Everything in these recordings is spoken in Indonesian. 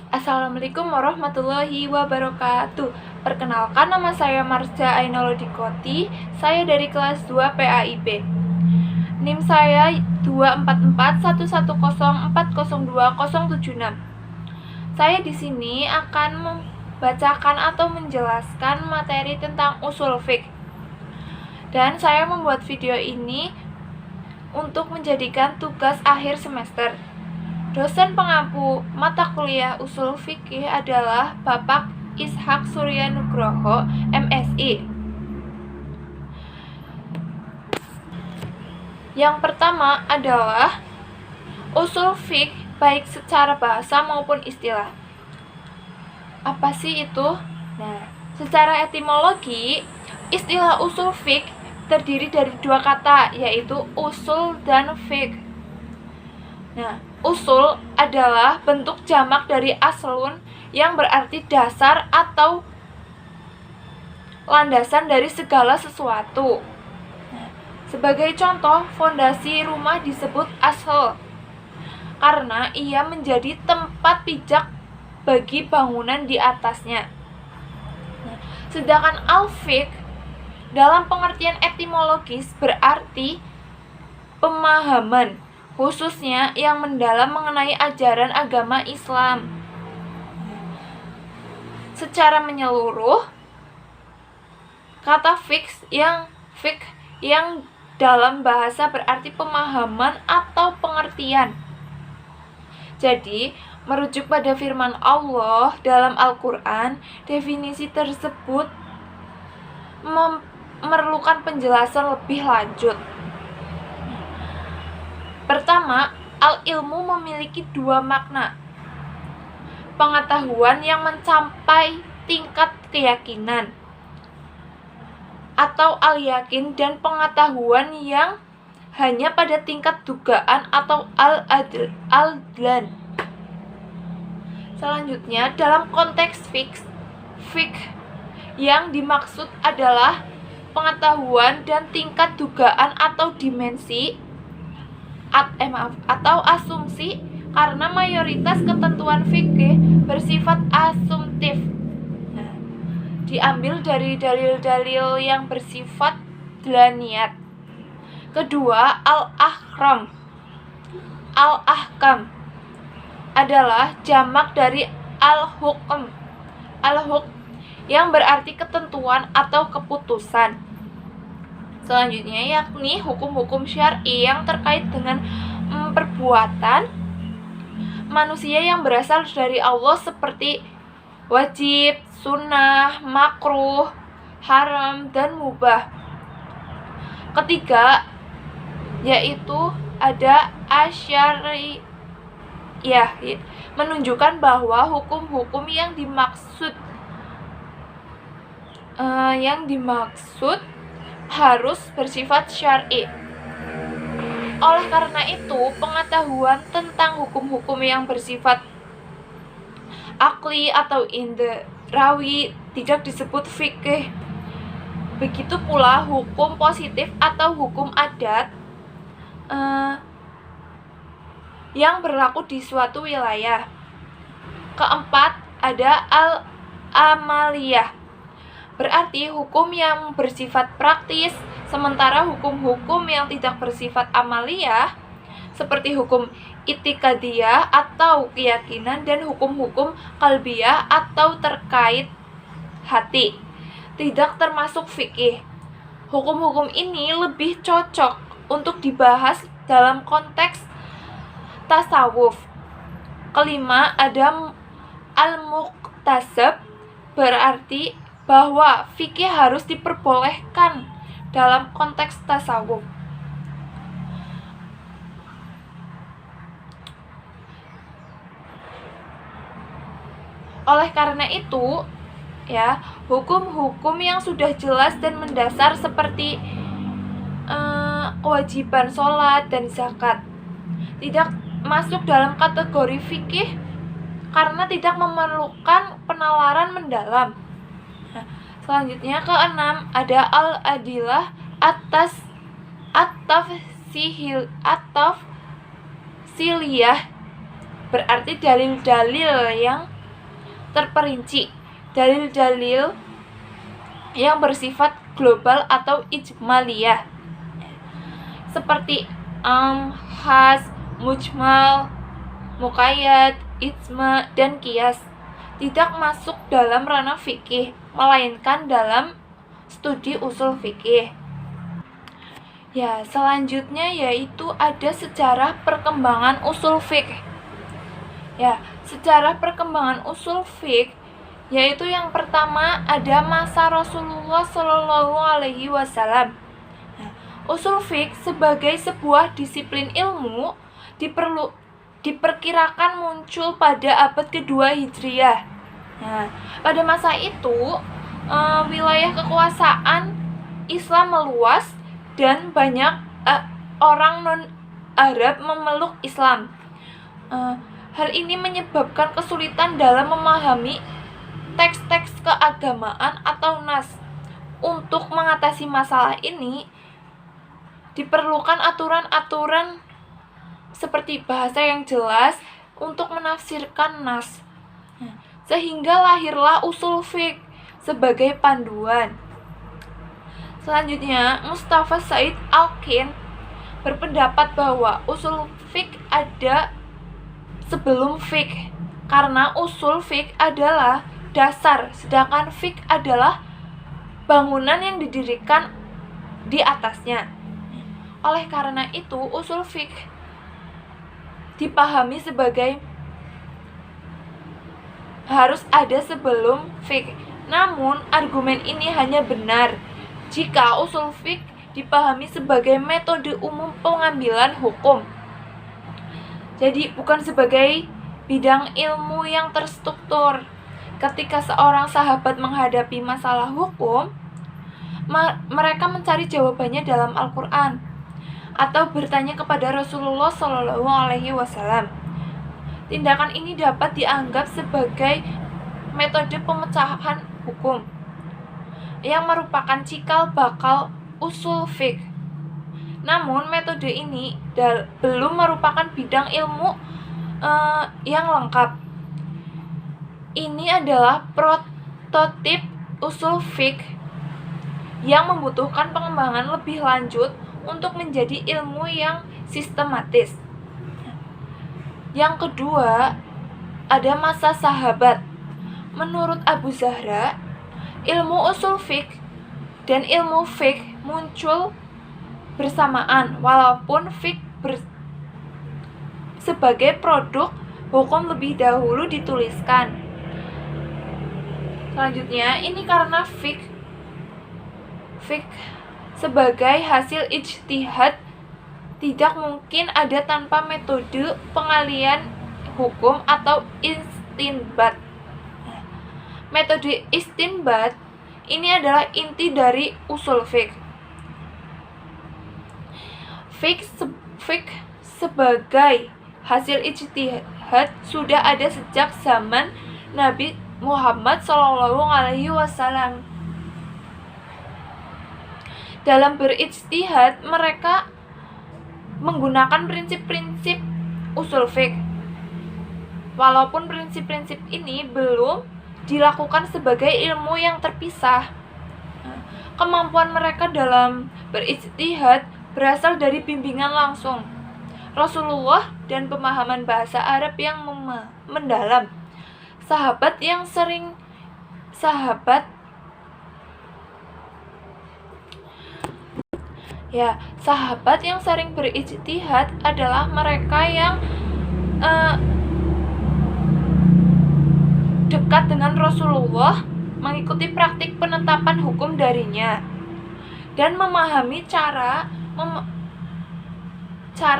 Assalamualaikum warahmatullahi wabarakatuh. Perkenalkan, nama saya Marsha Ainolodikoti. Saya dari kelas 2 PAIB. NIM saya 2441104020076. Saya di sini akan membacakan atau menjelaskan materi tentang usul fiqh. Dan saya membuat video ini untuk menjadikan tugas akhir semester. Dosen pengampu mata kuliah usul fikih adalah Bapak Ishak Surya Nugroho, MSI. Yang pertama adalah usul fikih baik secara bahasa maupun istilah. Apa sih itu? Nah, secara etimologi, istilah usul fikih terdiri dari dua kata, yaitu usul dan fiqh. Nah, usul adalah bentuk jamak dari aslun yang berarti dasar atau landasan dari segala sesuatu. Nah, sebagai contoh, fondasi rumah disebut asl karena ia menjadi tempat pijak bagi bangunan di atasnya. Nah, sedangkan al-fiqh dalam pengertian etimologis berarti pemahaman, khususnya yang mendalam mengenai ajaran agama Islam. Secara menyeluruh, kata fiqh yang dalam bahasa berarti pemahaman atau pengertian. Jadi, merujuk pada firman Allah dalam Al-Quran, definisi tersebut memerlukan penjelasan lebih lanjut. Pertama, al-ilmu memiliki dua makna. Pengetahuan yang mencapai tingkat keyakinan atau al-yakin, dan pengetahuan yang hanya pada tingkat dugaan atau al-adlan. Selanjutnya, dalam konteks fiqh yang dimaksud adalah pengetahuan dan tingkat dugaan atau dimensi atau asumsi, karena mayoritas ketentuan fikih bersifat asumtif. Nah, diambil dari dalil-dalil yang bersifat dlaniyat. Kedua, al-ahkam adalah jamak dari al-hukm yang berarti ketentuan atau keputusan. Selanjutnya yakni hukum-hukum syar'i yang terkait dengan perbuatan manusia yang berasal dari Allah seperti wajib, sunnah, makruh, haram, dan mubah. Ketiga, yaitu ada asyariyah, menunjukkan bahwa hukum-hukum yang dimaksud harus bersifat syar'i. Oleh karena itu, pengetahuan tentang hukum-hukum yang bersifat akli atau indrawi tidak disebut fikih. Begitu pula hukum positif atau hukum adat yang berlaku di suatu wilayah. Keempat, ada al-amaliyah, berarti hukum yang bersifat praktis, sementara hukum-hukum yang tidak bersifat amaliyah seperti hukum itikadiyah atau keyakinan dan hukum-hukum qalbiyah atau terkait hati tidak termasuk fikih. Hukum-hukum ini lebih cocok untuk dibahas dalam konteks tasawuf. Kelima, ada al-muktasab, berarti bahwa fikih harus diperbolehkan dalam konteks tasawuf. Oleh karena itu, hukum-hukum yang sudah jelas dan mendasar seperti kewajiban sholat dan zakat tidak masuk dalam kategori fikih karena tidak memerlukan penalaran mendalam. Selanjutnya, keenam, ada al-adilah at-tafsiliyah, berarti dalil-dalil yang terperinci dalil-dalil yang bersifat global atau ijmaliyah seperti khas, mujmal, muqayyad, ijma, dan qiyas tidak masuk dalam ranah fikih, melainkan dalam studi usul fikih. Ya, selanjutnya yaitu ada sejarah perkembangan usul fikih. Ya, sejarah perkembangan usul fikih yaitu yang pertama ada masa Rasulullah Shallallahu Alaihi Wasallam. Usul fikih sebagai sebuah disiplin ilmu diperkirakan muncul pada abad kedua Hijriah. Nah, pada masa itu wilayah kekuasaan Islam meluas dan banyak orang non-Arab memeluk Islam. Hal ini menyebabkan kesulitan dalam memahami teks-teks keagamaan atau nas. Untuk mengatasi masalah ini, diperlukan aturan-aturan seperti bahasa yang jelas untuk menafsirkan nas. Sehingga lahirlah usul fiqh sebagai panduan. Selanjutnya, Mustafa Said Al-Qin berpendapat bahwa usul fiqh ada sebelum fiqh, karena usul fiqh adalah dasar, sedangkan fiqh adalah bangunan yang didirikan di atasnya. Oleh karena itu, usul fiqh dipahami sebagai harus ada sebelum fiqh. Namun, argumen ini hanya benar jika usul fiqh dipahami sebagai metode umum pengambilan hukum. Jadi, bukan sebagai bidang ilmu yang terstruktur. Ketika seorang sahabat menghadapi masalah hukum, mereka mencari jawabannya dalam Al-Quran atau bertanya kepada Rasulullah Shallallahu Alaihi Wasallam. Tindakan ini dapat dianggap sebagai metode pemecahan hukum yang merupakan cikal bakal usul fiqh. Namun metode ini belum merupakan bidang ilmu yang lengkap. Ini adalah prototip usul fiqh yang membutuhkan pengembangan lebih lanjut untuk menjadi ilmu yang sistematis. Yang kedua, ada masa sahabat. Menurut Abu Zahra, ilmu usul fiqh dan ilmu fiqh muncul bersamaan, walaupun fiqh sebagai produk hukum lebih dahulu dituliskan. Selanjutnya, ini karena fiqh sebagai hasil ijtihad tidak mungkin ada tanpa metode pengalian hukum atau istinbat. Metode istinbat ini adalah inti dari usul fiqh. Fiqh sebagai hasil ijtihad sudah ada sejak zaman Nabi Muhammad Shallallahu Alaihi Wasallam. Dalam berijtihad, mereka menggunakan prinsip-prinsip usul fiqh. Walaupun prinsip-prinsip ini belum dilakukan sebagai ilmu yang terpisah, kemampuan mereka dalam berijtihad berasal dari bimbingan langsung Rasulullah dan pemahaman bahasa Arab yang mendalam. Sahabat yang sering berijtihad adalah mereka yang dekat dengan Rasulullah, mengikuti praktik penetapan hukum darinya, dan memahami cara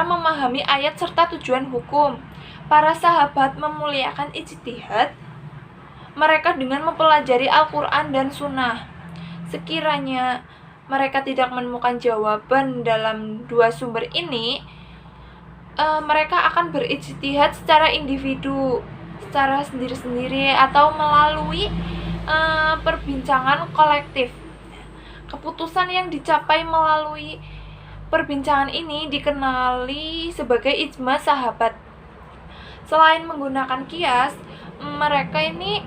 memahami ayat serta tujuan hukum. Para sahabat memuliakan ijtihad mereka dengan mempelajari Al-Quran dan Sunnah. Sekiranya mereka tidak menemukan jawaban dalam dua sumber ini, mereka akan berijtihad secara individu, secara sendiri-sendiri, atau melalui perbincangan kolektif. Keputusan yang dicapai melalui perbincangan ini dikenali sebagai ijma sahabat. Selain menggunakan qiyas, mereka ini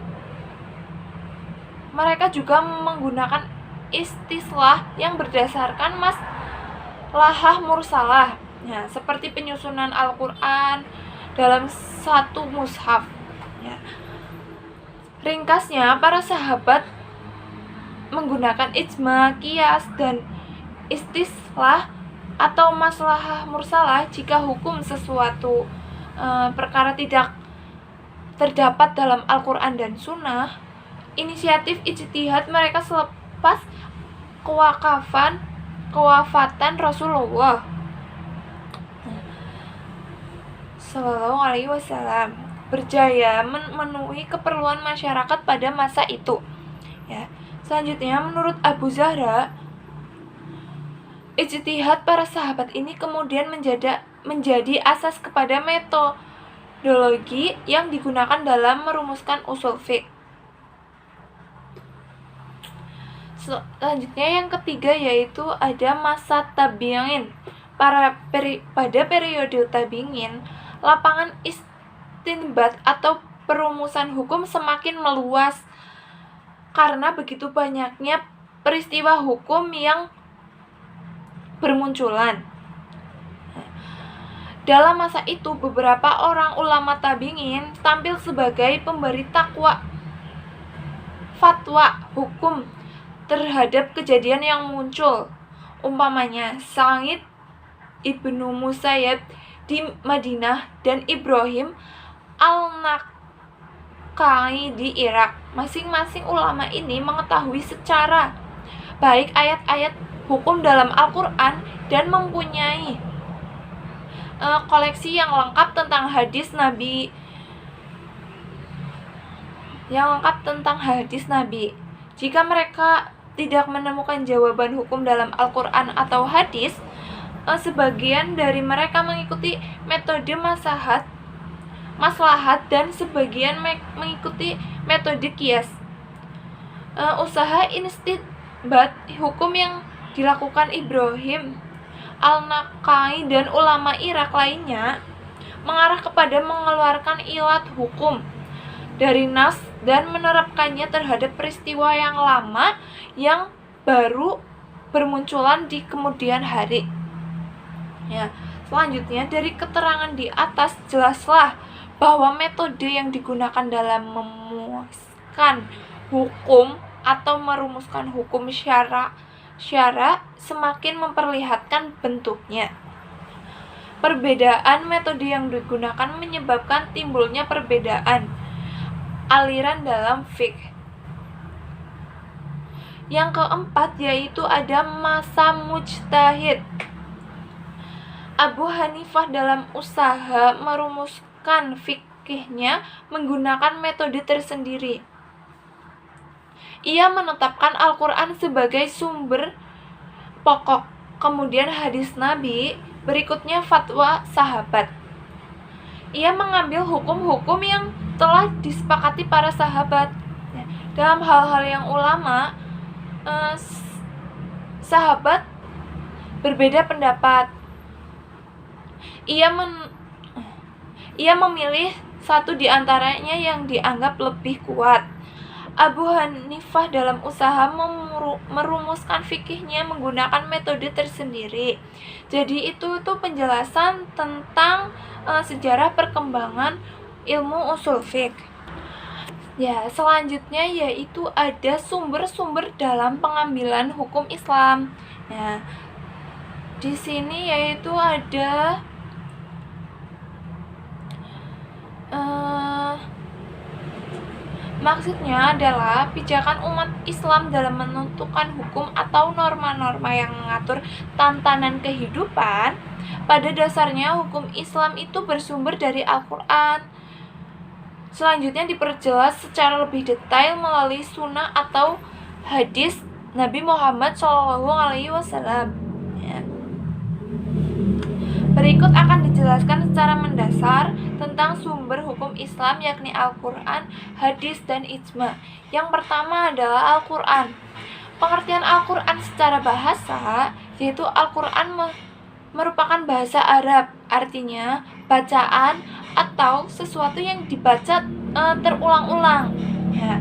mereka juga menggunakan istislah yang berdasarkan maslahah mursalah. Nah, seperti penyusunan Al-Qur'an dalam satu mushaf. Ya. Ringkasnya, para sahabat menggunakan ijma, qiyas, dan istislah atau maslahah mursalah jika hukum sesuatu perkara tidak terdapat dalam Al-Qur'an dan Sunnah. Inisiatif ijtihad mereka selepas kewafatan Rasulullah Shallallahu Alaihi Wasallam berjaya memenuhi keperluan masyarakat pada masa itu. Ya. Selanjutnya, menurut Abu Zahra, ijtihad para sahabat ini kemudian menjadi asas kepada metodologi yang digunakan dalam merumuskan usul fiqh. Selanjutnya yang ketiga yaitu ada masa tabi'in. Pada periode tabi'in, lapangan istinbat atau perumusan hukum semakin meluas karena begitu banyaknya peristiwa hukum yang bermunculan. Dalam masa itu, beberapa orang ulama tabi'in tampil sebagai pemberi fatwa hukum terhadap kejadian yang muncul. Umpamanya, Sa'id Ibnu Musayyab di Madinah dan Ibrahim Al-Nakhai di Irak. Masing-masing ulama ini mengetahui secara baik ayat-ayat hukum dalam Al-Qur'an dan mempunyai koleksi yang lengkap tentang hadis Nabi. Jika mereka tidak menemukan jawaban hukum dalam Al-Qur'an atau hadis, sebagian dari mereka mengikuti metode maslahat dan sebagian mengikuti metode qiyas. Usaha istinbat hukum yang dilakukan Ibrahim Al-Nakhai dan ulama Irak lainnya mengarah kepada mengeluarkan ilat hukum dari nas dan menerapkannya terhadap peristiwa yang lama yang baru bermunculan di kemudian hari. Ya, selanjutnya dari keterangan di atas jelaslah bahwa metode yang digunakan dalam memuaskan hukum atau merumuskan hukum syara semakin memperlihatkan bentuknya. Perbedaan metode yang digunakan menyebabkan timbulnya perbedaan aliran dalam fiqh. Yang keempat yaitu ada masa mujtahid. Abu Hanifah dalam usaha merumuskan fikihnya menggunakan metode tersendiri. Ia menetapkan Al-Qur'an sebagai sumber pokok, kemudian hadis Nabi, berikutnya fatwa sahabat. Ia mengambil hukum-hukum yang telah disepakati para sahabat. Dalam hal-hal yang ulama, sahabat berbeda pendapat. Ia memilih satu di antaranya yang dianggap lebih kuat. Abu Hanifah dalam usaha merumuskan fikihnya menggunakan metode tersendiri. Jadi itu penjelasan tentang sejarah perkembangan ilmu usul fiqh. Ya, selanjutnya yaitu ada sumber-sumber dalam pengambilan hukum Islam. Nah, di sini yaitu ada maksudnya adalah pijakan umat Islam dalam menentukan hukum atau norma-norma yang mengatur tatanan kehidupan. Pada dasarnya hukum Islam itu bersumber dari Al-Qur'an. Selanjutnya diperjelas secara lebih detail melalui sunnah atau hadis Nabi Muhammad SAW. Ya. Berikut akan dijelaskan secara mendasar tentang sumber hukum Islam yakni Al-Qur'an, hadis, dan ijma. Yang pertama adalah Al-Qur'an. Pengertian Al-Qur'an secara bahasa yaitu Al-Qur'an merupakan bahasa Arab, artinya bacaan atau sesuatu yang dibaca terulang-ulang. Ya.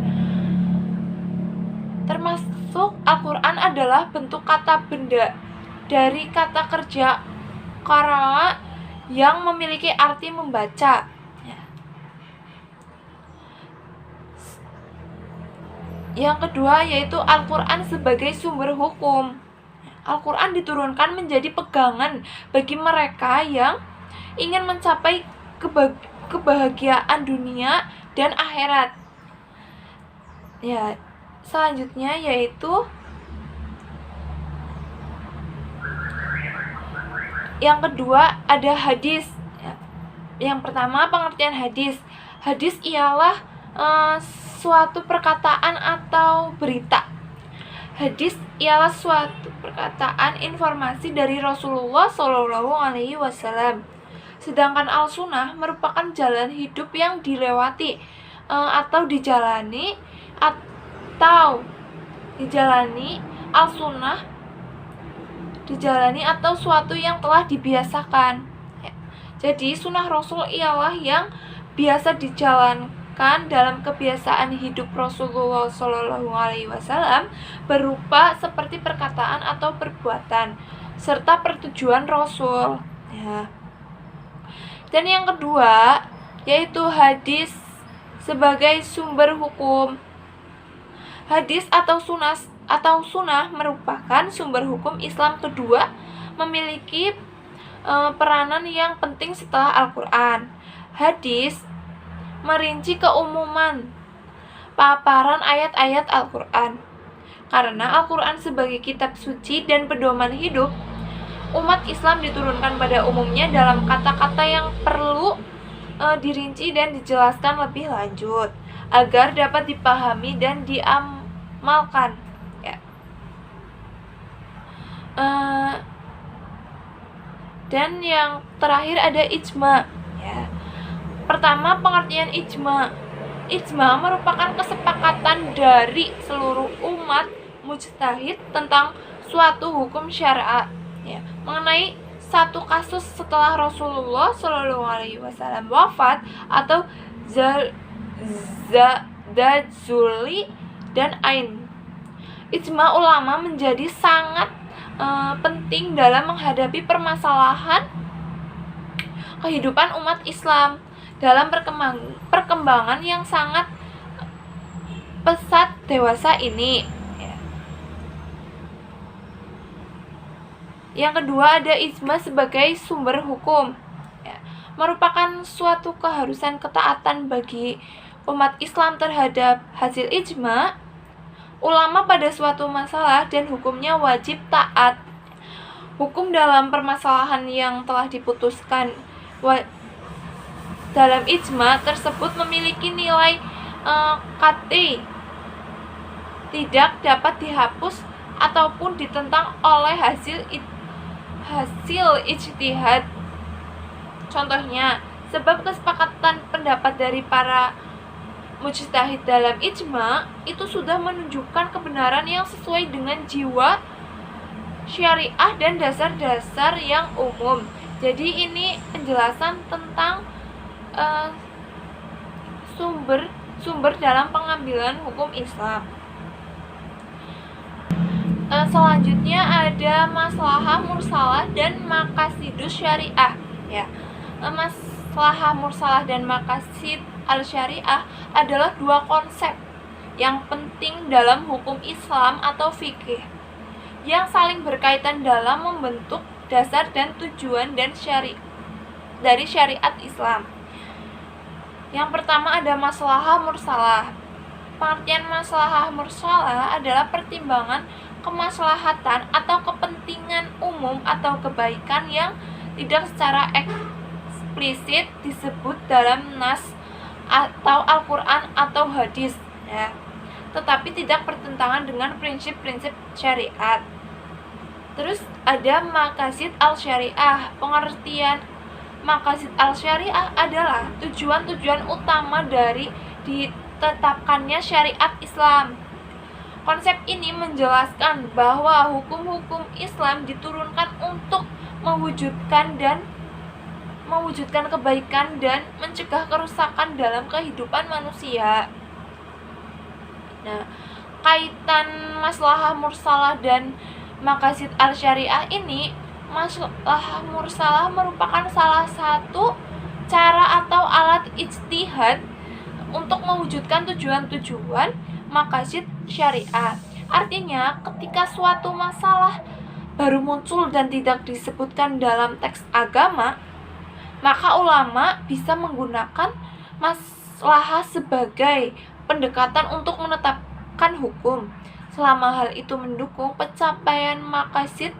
Termasuk Al-Quran adalah bentuk kata benda dari kata kerja qara'a yang memiliki arti membaca. Yang kedua yaitu Al-Quran sebagai sumber hukum. Al-Quran diturunkan menjadi pegangan bagi mereka yang ingin mencapai kebahagiaan dunia dan akhirat. Ya, selanjutnya yaitu yang kedua ada hadis. Yang pertama pengertian hadis. Hadis ialah suatu perkataan atau berita. Hadis ialah suatu perkataan informasi dari Rasulullah SAW. Sedangkan al-sunnah merupakan jalan hidup yang dilewati atau dijalani al-sunnah dijalani atau suatu yang telah dibiasakan. Jadi sunnah Rasul ialah yang biasa dijalankan dalam kebiasaan hidup Rasulullah SAW berupa seperti perkataan atau perbuatan serta pertujuan Rasul. Ya. Dan yang kedua yaitu hadis sebagai sumber hukum. Hadis atau sunnah merupakan sumber hukum Islam kedua, memiliki peranan yang penting setelah Al-Quran. Hadis merinci keumuman paparan ayat-ayat Al-Quran. Karena Al-Quran sebagai kitab suci dan pedoman hidup, umat Islam diturunkan pada umumnya dalam kata-kata yang perlu dirinci dan dijelaskan lebih lanjut agar dapat dipahami dan diamalkan. Ya. Dan yang terakhir ada ijma. Ya. Pertama pengertian ijma. Ijma merupakan kesepakatan dari seluruh umat mujtahid tentang suatu hukum syariat, ya, mengenai satu kasus setelah Rasulullah SAW wafat atau Zuli dan Ain. Ijma ulama menjadi sangat penting dalam menghadapi permasalahan kehidupan umat Islam dalam perkembangan yang sangat pesat dewasa ini. Yang kedua ada ijma sebagai sumber hukum. Merupakan suatu keharusan ketaatan bagi umat Islam terhadap hasil ijma. Ulama pada suatu masalah dan hukumnya wajib taat. Hukum dalam permasalahan yang telah diputuskan dalam ijma tersebut memiliki nilai qat'i, tidak dapat dihapus ataupun ditentang oleh hasil ijtihad. Contohnya, sebab kesepakatan pendapat dari para mujtahid dalam ijma itu sudah menunjukkan kebenaran yang sesuai dengan jiwa syariah dan dasar-dasar yang umum. Jadi ini penjelasan tentang sumber dalam pengambilan hukum Islam. Selanjutnya ada maslahah mursalah dan maqasidus syariah. Ya, maslahah mursalah dan maqasid al-syariah adalah dua konsep yang penting dalam hukum Islam atau fikih yang saling berkaitan dalam membentuk dasar dan tujuan dan dari syariat Islam. Yang pertama ada maslahah mursalah. Pengertian maslahah mursalah adalah pertimbangan kemaslahatan atau kepentingan umum atau kebaikan yang tidak secara eksplisit disebut dalam nas atau Al-Quran atau hadis, ya, tetapi tidak bertentangan dengan prinsip-prinsip syariat. Terus ada maqasid al-syariah. Pengertian maqasid al-syariah adalah tujuan-tujuan utama dari ditetapkannya syariat Islam. Konsep ini menjelaskan bahwa hukum-hukum Islam diturunkan untuk mewujudkan kebaikan dan mencegah kerusakan dalam kehidupan manusia. Nah, kaitan maslahah mursalah dan maqasid al-syariah ini, maslahah mursalah merupakan salah satu cara atau alat ijtihad untuk mewujudkan tujuan-tujuan maqasid syariah. Artinya, ketika suatu masalah baru muncul dan tidak disebutkan dalam teks agama, maka ulama bisa menggunakan maslahah sebagai pendekatan untuk menetapkan hukum, selama hal itu mendukung pencapaian maqasid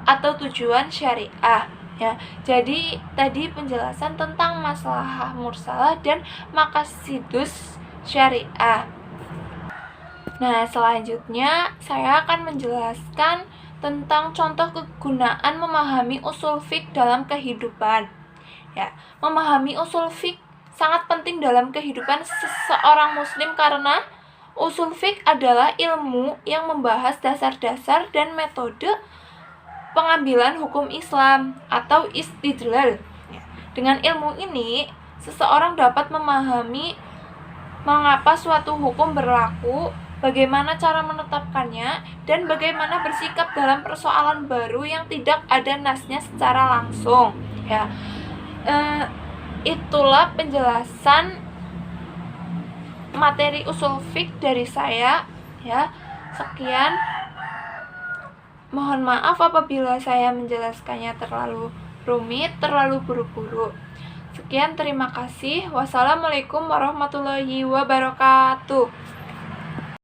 atau tujuan syariah. Ya, jadi tadi penjelasan tentang maslahah mursalah dan maqasidus syariah. Nah, selanjutnya saya akan menjelaskan tentang contoh kegunaan memahami usul fiqh dalam kehidupan. Ya, memahami usul fiqh sangat penting dalam kehidupan seseorang muslim karena usul fiqh adalah ilmu yang membahas dasar-dasar dan metode pengambilan hukum Islam atau istidlal. Dengan ilmu ini, seseorang dapat memahami mengapa suatu hukum berlaku, bagaimana cara menetapkannya, dan bagaimana bersikap dalam persoalan baru yang tidak ada nasnya secara langsung. Ya, itulah penjelasan materi usul fiqh dari saya. Ya, sekian. Mohon maaf apabila saya menjelaskannya terlalu rumit, terlalu buru-buru. Sekian, terima kasih. Wassalamualaikum warahmatullahi wabarakatuh.